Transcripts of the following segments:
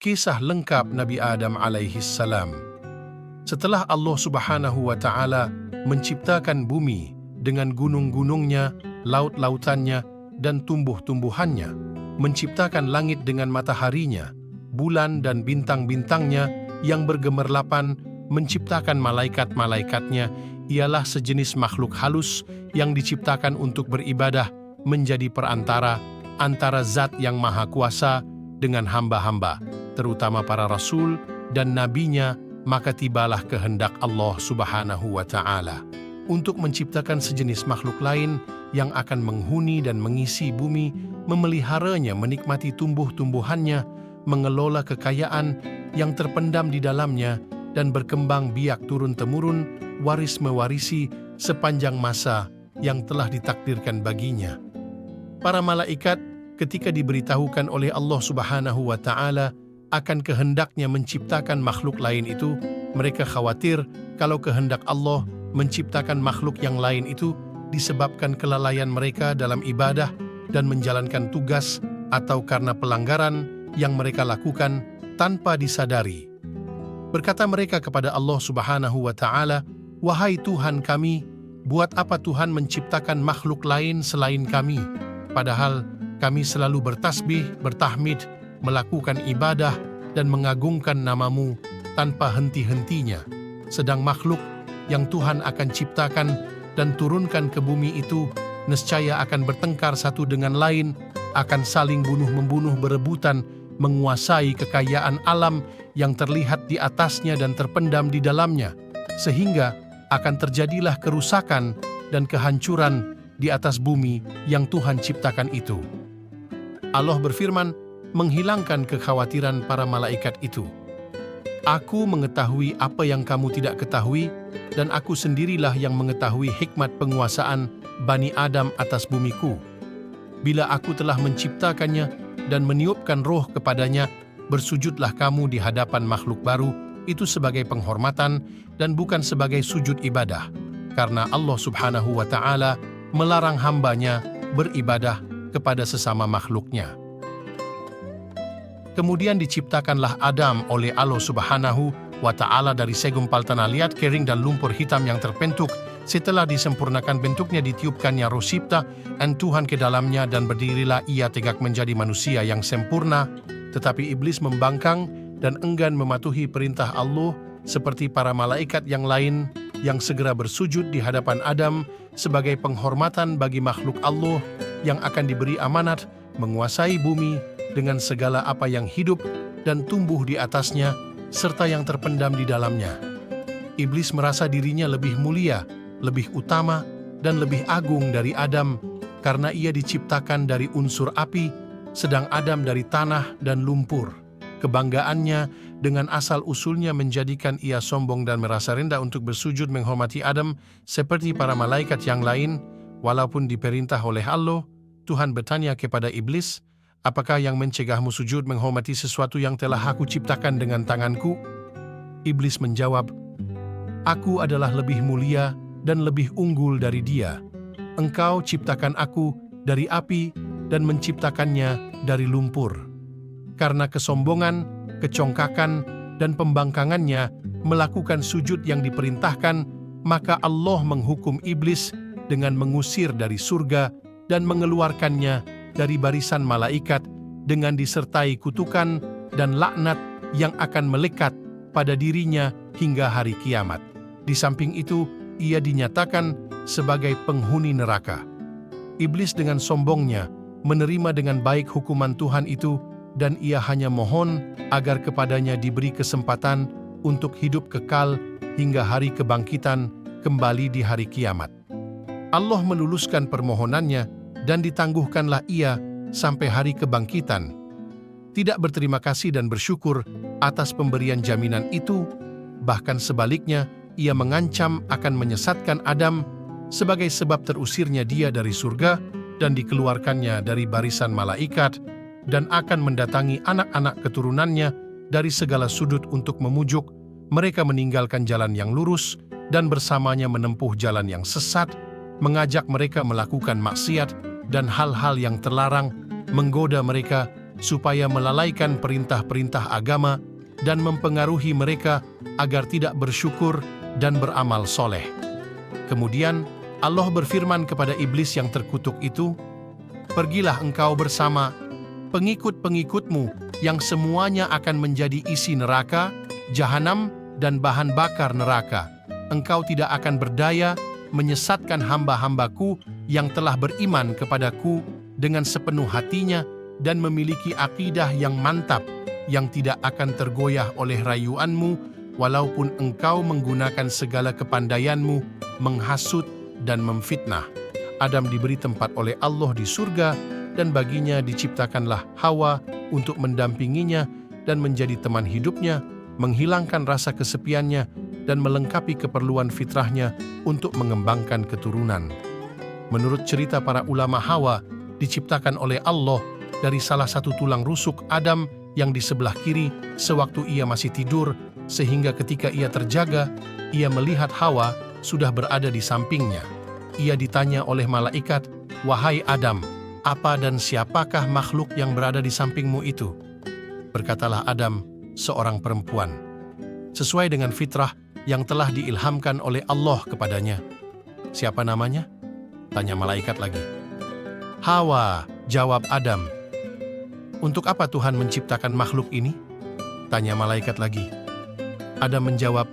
Kisah lengkap Nabi Adam alaihi salam. Setelah Allah Subhanahu wa Ta'ala menciptakan bumi dengan gunung-gunungnya, laut-lautannya, dan tumbuh-tumbuhannya, menciptakan langit dengan mataharinya, bulan dan bintang-bintangnya yang bergemerlapan, menciptakan malaikat-malaikatnya, ialah sejenis makhluk halus yang diciptakan untuk beribadah, menjadi perantara antara Zat yang Maha Kuasa dengan hamba-hamba, terutama para rasul dan nabinya. Maka tibalah kehendak Allah Subhanahu wa Ta'ala untuk menciptakan sejenis makhluk lain yang akan menghuni dan mengisi bumi, memeliharanya, menikmati tumbuh-tumbuhannya, mengelola kekayaan yang terpendam di dalamnya, dan berkembang biak turun-temurun, waris-mewarisi sepanjang masa yang telah ditakdirkan baginya. Para malaikat ketika diberitahukan oleh Allah Subhanahu wa Ta'ala akan kehendaknya menciptakan makhluk lain itu, mereka khawatir kalau kehendak Allah menciptakan makhluk yang lain itu disebabkan kelalaian mereka dalam ibadah dan menjalankan tugas, atau karena pelanggaran yang mereka lakukan tanpa disadari. Berkata mereka kepada Allah Subhanahu wa Ta'ala, "Wahai Tuhan kami, buat apa Tuhan menciptakan makhluk lain selain kami? Padahal kami selalu bertasbih, bertahmid, melakukan ibadah dan mengagungkan nama-Mu tanpa henti-hentinya. Sedang makhluk yang Tuhan akan ciptakan dan turunkan ke bumi itu nescaya akan bertengkar satu dengan lain, akan saling bunuh-membunuh, berebutan menguasai kekayaan alam yang terlihat di atasnya dan terpendam di dalamnya, sehingga akan terjadilah kerusakan dan kehancuran di atas bumi yang Tuhan ciptakan itu." Allah berfirman, menghilangkan kekhawatiran para malaikat itu. "Aku mengetahui apa yang kamu tidak ketahui, dan aku sendirilah yang mengetahui hikmat penguasaan Bani Adam atas bumiku. Bila aku telah menciptakannya dan meniupkan roh kepadanya, bersujudlah kamu di hadapan makhluk baru itu sebagai penghormatan dan bukan sebagai sujud ibadah, karena Allah Subhanahu wa Ta'ala melarang hambanya beribadah kepada sesama makhluknya." Kemudian diciptakanlah Adam oleh Allah Subhanahu wa Ta'ala dari segumpal tanah liat, kering dan lumpur hitam yang terbentuk. Setelah disempurnakan bentuknya, ditiupkannya roh cipta dan Tuhan ke dalamnya, dan berdirilah ia tegak menjadi manusia yang sempurna. Tetapi iblis membangkang dan enggan mematuhi perintah Allah seperti para malaikat yang lain yang segera bersujud di hadapan Adam sebagai penghormatan bagi makhluk Allah yang akan diberi amanat menguasai bumi dengan segala apa yang hidup dan tumbuh di atasnya, serta yang terpendam di dalamnya. Iblis merasa dirinya lebih mulia, lebih utama, dan lebih agung dari Adam, karena ia diciptakan dari unsur api, sedang Adam dari tanah dan lumpur. Kebanggaannya dengan asal-usulnya menjadikan ia sombong dan merasa rendah untuk bersujud menghormati Adam seperti para malaikat yang lain. Walaupun diperintah oleh Allah, Tuhan bertanya kepada iblis, "Apakah yang mencegahmu sujud menghormati sesuatu yang telah aku ciptakan dengan tanganku?" Iblis menjawab, "Aku adalah lebih mulia dan lebih unggul dari dia. Engkau ciptakan aku dari api dan menciptakannya dari lumpur." Karena kesombongan, kecongkakan, dan pembangkangannya melakukan sujud yang diperintahkan, maka Allah menghukum iblis dengan mengusir dari surga dan mengeluarkannya dari barisan malaikat dengan disertai kutukan dan laknat yang akan melekat pada dirinya hingga hari kiamat. Di samping itu, ia dinyatakan sebagai penghuni neraka. Iblis dengan sombongnya menerima dengan baik hukuman Tuhan itu, dan ia hanya mohon agar kepadanya diberi kesempatan untuk hidup kekal hingga hari kebangkitan kembali di hari kiamat. Allah meluluskan permohonannya dan ditangguhkanlah ia sampai hari kebangkitan. Tidak berterima kasih dan bersyukur atas pemberian jaminan itu, bahkan sebaliknya ia mengancam akan menyesatkan Adam sebagai sebab terusirnya dia dari surga dan dikeluarkannya dari barisan malaikat, dan akan mendatangi anak-anak keturunannya dari segala sudut untuk memujuk mereka meninggalkan jalan yang lurus dan bersamanya menempuh jalan yang sesat, mengajak mereka melakukan maksiat dan hal-hal yang terlarang, menggoda mereka supaya melalaikan perintah-perintah agama dan mempengaruhi mereka agar tidak bersyukur dan beramal soleh. Kemudian Allah berfirman kepada iblis yang terkutuk itu, "Pergilah engkau bersama pengikut-pengikutmu yang semuanya akan menjadi isi neraka, jahanam, dan bahan bakar neraka. Engkau tidak akan berdaya menyesatkan hamba-hambaku yang telah beriman kepadaku dengan sepenuh hatinya dan memiliki akidah yang mantap, yang tidak akan tergoyah oleh rayuanmu, walaupun engkau menggunakan segala kepandaianmu, menghasut dan memfitnah." Adam diberi tempat oleh Allah di surga, dan baginya diciptakanlah Hawa untuk mendampinginya dan menjadi teman hidupnya, menghilangkan rasa kesepiannya, dan melengkapi keperluan fitrahnya untuk mengembangkan keturunan. Menurut cerita para ulama, Hawa diciptakan oleh Allah dari salah satu tulang rusuk Adam yang di sebelah kiri sewaktu ia masih tidur, sehingga ketika ia terjaga, ia melihat Hawa sudah berada di sampingnya. Ia ditanya oleh malaikat, "Wahai Adam, apa dan siapakah makhluk yang berada di sampingmu itu?" Berkatalah Adam, "Seorang perempuan." Sesuai dengan fitrah yang telah diilhamkan oleh Allah kepadanya. "Siapa namanya?" tanya malaikat lagi. "Hawa," jawab Adam. "Untuk apa Tuhan menciptakan makhluk ini?" tanya malaikat lagi. Adam menjawab,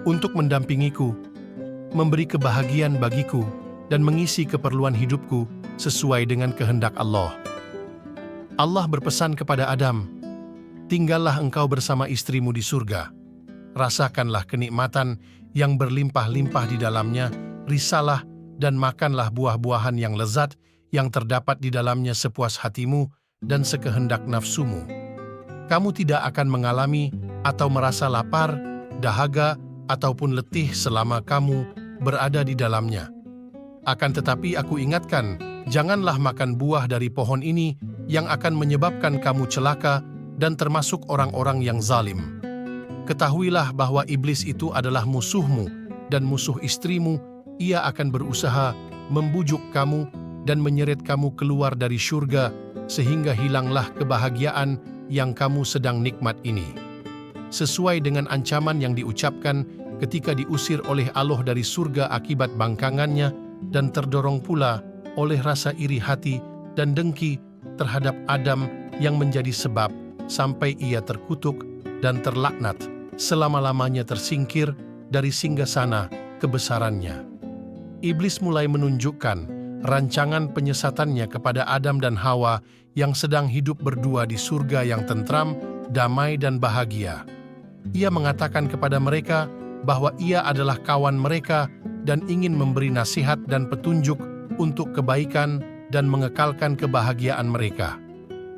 "Untuk mendampingiku, memberi kebahagiaan bagiku, dan mengisi keperluan hidupku sesuai dengan kehendak Allah." Allah berpesan kepada Adam, "Tinggallah engkau bersama istrimu di surga. Rasakanlah kenikmatan yang berlimpah-limpah di dalamnya, risalah dan makanlah buah-buahan yang lezat yang terdapat di dalamnya sepuas hatimu dan sekehendak nafsumu. Kamu tidak akan mengalami atau merasa lapar, dahaga, ataupun letih selama kamu berada di dalamnya. Akan tetapi aku ingatkan, janganlah makan buah dari pohon ini yang akan menyebabkan kamu celaka dan termasuk orang-orang yang zalim. Ketahuilah bahwa iblis itu adalah musuhmu dan musuh istrimu. Ia akan berusaha membujuk kamu dan menyeret kamu keluar dari syurga, sehingga hilanglah kebahagiaan yang kamu sedang nikmat ini." Sesuai dengan ancaman yang diucapkan ketika diusir oleh Allah dari surga akibat bangkangannya, dan terdorong pula oleh rasa iri hati dan dengki terhadap Adam yang menjadi sebab sampai ia terkutuk dan terlaknat, selama-lamanya tersingkir dari singgasana kebesarannya. Iblis mulai menunjukkan rancangan penyesatannya kepada Adam dan Hawa yang sedang hidup berdua di surga yang tentram, damai, dan bahagia. Ia mengatakan kepada mereka bahwa ia adalah kawan mereka dan ingin memberi nasihat dan petunjuk untuk kebaikan dan mengekalkan kebahagiaan mereka.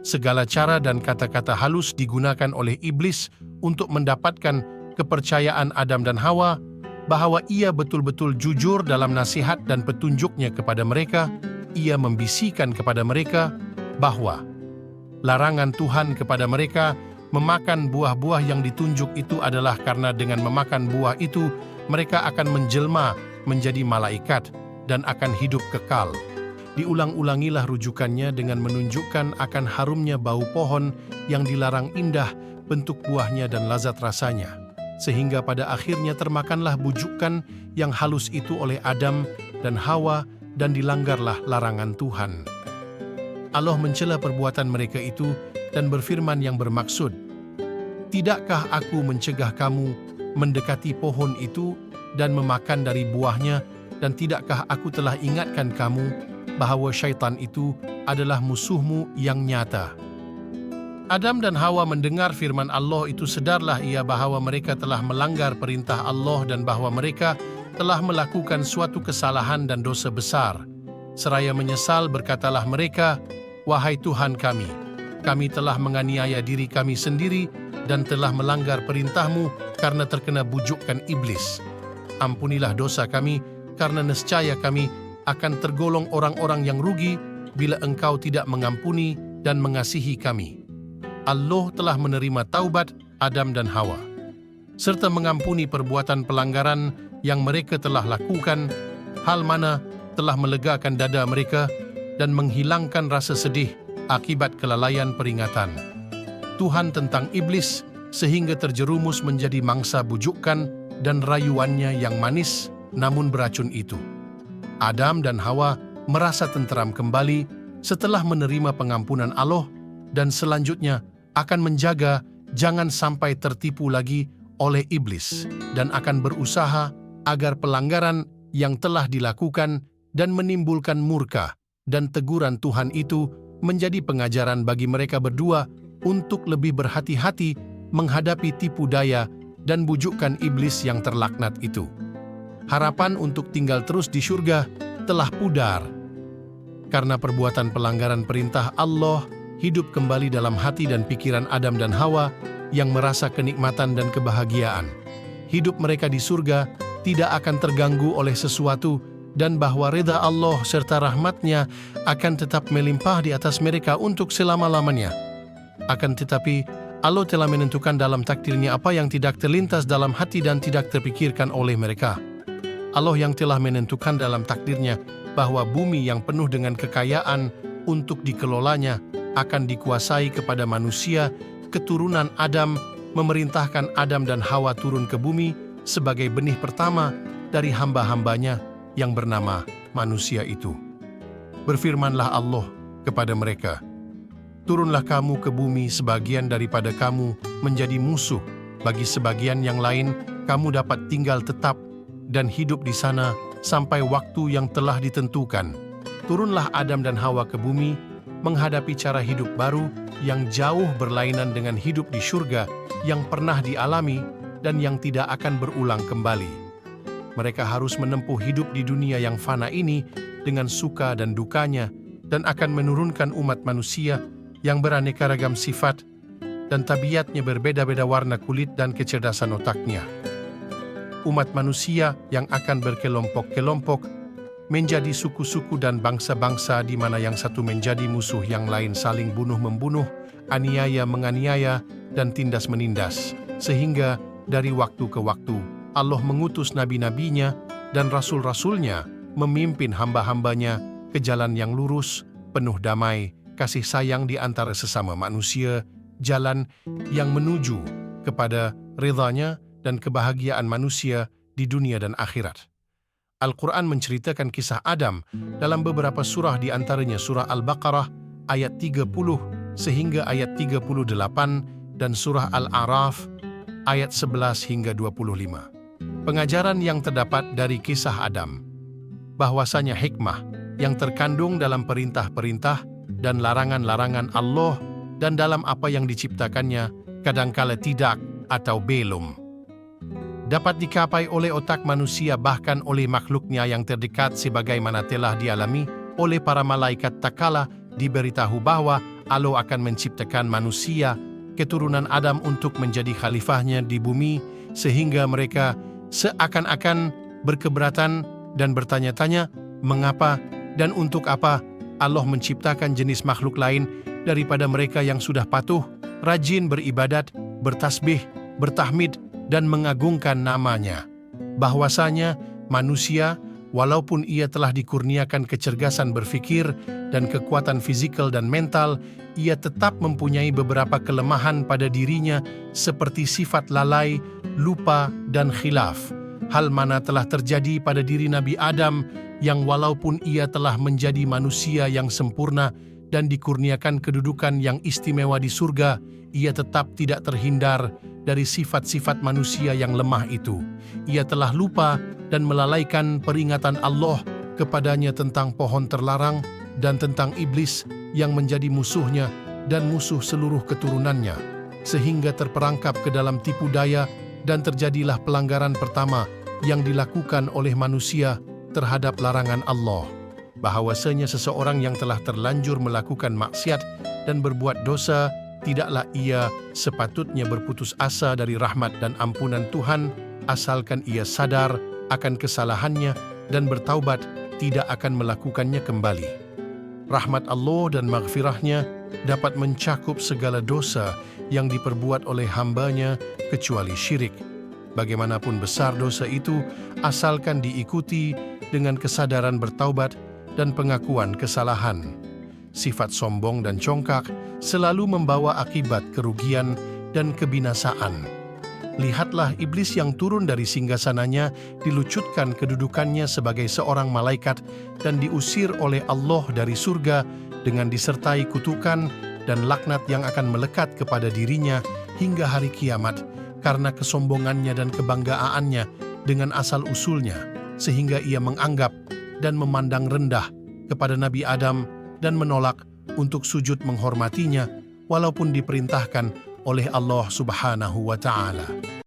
Segala cara dan kata-kata halus digunakan oleh iblis untuk mendapatkan kepercayaan Adam dan Hawa bahwa ia betul-betul jujur dalam nasihat dan petunjuknya kepada mereka. Ia membisikkan kepada mereka bahwa larangan Tuhan kepada mereka memakan buah-buah yang ditunjuk itu adalah karena dengan memakan buah itu mereka akan menjelma menjadi malaikat dan akan hidup kekal. Diulang-ulangilah rujukannya dengan menunjukkan akan harumnya bau pohon yang dilarang indah bentuk buahnya dan lazat rasanya, sehingga pada akhirnya termakanlah bujukan yang halus itu oleh Adam dan Hawa dan dilanggarlah larangan Tuhan. Allah mencela perbuatan mereka itu dan berfirman yang bermaksud, "Tidakkah aku mencegah kamu mendekati pohon itu dan memakan dari buahnya, dan tidakkah aku telah ingatkan kamu bahwa syaitan itu adalah musuhmu yang nyata?" Adam dan Hawa mendengar firman Allah itu, sedarlah ia bahwa mereka telah melanggar perintah Allah dan bahwa mereka telah melakukan suatu kesalahan dan dosa besar. Seraya menyesal berkatalah mereka, "Wahai Tuhan kami telah menganiaya diri kami sendiri dan telah melanggar perintah-Mu karena terkena bujukan iblis. Ampunilah dosa kami, karena nescaya kami akan tergolong orang-orang yang rugi bila Engkau tidak mengampuni dan mengasihi kami." Allah telah menerima taubat Adam dan Hawa, serta mengampuni perbuatan pelanggaran yang mereka telah lakukan, hal mana telah melegakan dada mereka dan menghilangkan rasa sedih akibat kelalaian peringatan. Tuhan tentang iblis sehingga terjerumus menjadi mangsa bujukan dan rayuannya yang manis namun beracun itu. Adam dan Hawa merasa tenteram kembali setelah menerima pengampunan Allah dan selanjutnya akan menjaga jangan sampai tertipu lagi oleh iblis dan akan berusaha agar pelanggaran yang telah dilakukan dan menimbulkan murka dan teguran Tuhan itu menjadi pengajaran bagi mereka berdua untuk lebih berhati-hati menghadapi tipu daya dan bujukan iblis yang terlaknat itu. Harapan untuk tinggal terus di surga telah pudar. Karena perbuatan pelanggaran perintah Allah hidup kembali dalam hati dan pikiran Adam dan Hawa yang merasa kenikmatan dan kebahagiaan. Hidup mereka di surga tidak akan terganggu oleh sesuatu dan bahwa ridha Allah serta rahmat-Nya akan tetap melimpah di atas mereka untuk selama-lamanya. Akan tetapi, Allah telah menentukan dalam takdirnya apa yang tidak terlintas dalam hati dan tidak terpikirkan oleh mereka. Allah yang telah menentukan dalam takdirnya bahwa bumi yang penuh dengan kekayaan untuk dikelolanya akan dikuasai kepada manusia, keturunan Adam, memerintahkan Adam dan Hawa turun ke bumi sebagai benih pertama dari hamba-hambanya yang bernama manusia itu. Berfirmanlah Allah kepada mereka, "Turunlah kamu ke bumi, sebagian daripada kamu menjadi musuh, bagi sebagian yang lain kamu dapat tinggal tetap dan hidup di sana sampai waktu yang telah ditentukan." Turunlah Adam dan Hawa ke bumi, menghadapi cara hidup baru yang jauh berlainan dengan hidup di surga yang pernah dialami dan yang tidak akan berulang kembali. Mereka harus menempuh hidup di dunia yang fana ini dengan suka dan dukanya dan akan menurunkan umat manusia yang beraneka ragam sifat dan tabiatnya berbeda-beda warna kulit dan kecerdasan otaknya. Umat manusia yang akan berkelompok-kelompok menjadi suku-suku dan bangsa-bangsa di mana yang satu menjadi musuh yang lain, saling bunuh-membunuh, aniaya menganiaya, dan tindas-menindas. Sehingga dari waktu ke waktu Allah mengutus nabi-nabinya dan rasul-rasulnya memimpin hamba-hambanya ke jalan yang lurus, penuh damai, kasih sayang di antara sesama manusia, jalan yang menuju kepada ridhanya dan kebahagiaan manusia di dunia dan akhirat. Al-Quran menceritakan kisah Adam dalam beberapa surah, di antaranya surah Al-Baqarah ayat 30 sehingga ayat 38 dan surah Al-A'raf ayat 11 hingga 25. Pengajaran yang terdapat dari kisah Adam, bahwasanya hikmah yang terkandung dalam perintah-perintah dan larangan-larangan Allah dan dalam apa yang diciptakannya kadangkala tidak atau belum dapat dicapai oleh otak manusia, bahkan oleh makhluknya yang terdekat, sebagaimana telah dialami oleh para malaikat tatkala diberitahu bahwa Allah akan menciptakan manusia, keturunan Adam, untuk menjadi khalifahnya di bumi, sehingga mereka seakan-akan berkeberatan dan bertanya-tanya mengapa dan untuk apa Allah menciptakan jenis makhluk lain daripada mereka yang sudah patuh, rajin beribadat, bertasbih, bertahmid, dan mengagungkan namanya. Bahwasanya manusia, walaupun ia telah dikurniakan kecergasan berfikir dan kekuatan fisikal dan mental, ia tetap mempunyai beberapa kelemahan pada dirinya seperti sifat lalai, lupa, dan khilaf. Hal mana telah terjadi pada diri Nabi Adam yang walaupun ia telah menjadi manusia yang sempurna dan dikurniakan kedudukan yang istimewa di surga, ia tetap tidak terhindar dari sifat-sifat manusia yang lemah itu. Ia telah lupa dan melalaikan peringatan Allah kepadanya tentang pohon terlarang dan tentang iblis yang menjadi musuhnya dan musuh seluruh keturunannya, sehingga terperangkap ke dalam tipu daya dan terjadilah pelanggaran pertama yang dilakukan oleh manusia terhadap larangan Allah. Bahwasanya seseorang yang telah terlanjur melakukan maksiat dan berbuat dosa, tidaklah ia sepatutnya berputus asa dari rahmat dan ampunan Tuhan, asalkan ia sadar akan kesalahannya dan bertaubat, tidak akan melakukannya kembali. Rahmat Allah dan maghfirahnya dapat mencakup segala dosa yang diperbuat oleh hambanya kecuali syirik. Bagaimanapun besar dosa itu, asalkan diikuti dengan kesadaran bertaubat dan pengakuan kesalahan. Sifat sombong dan congkak selalu membawa akibat kerugian dan kebinasaan. Lihatlah iblis yang turun dari singgasananya, dilucutkan kedudukannya sebagai seorang malaikat dan diusir oleh Allah dari surga dengan disertai kutukan dan laknat yang akan melekat kepada dirinya hingga hari kiamat karena kesombongannya dan kebanggaannya dengan asal-usulnya, sehingga ia menganggap dan memandang rendah kepada Nabi Adam dan menolak untuk sujud menghormatinya walaupun diperintahkan oleh Allah Subhanahu wa Ta'ala.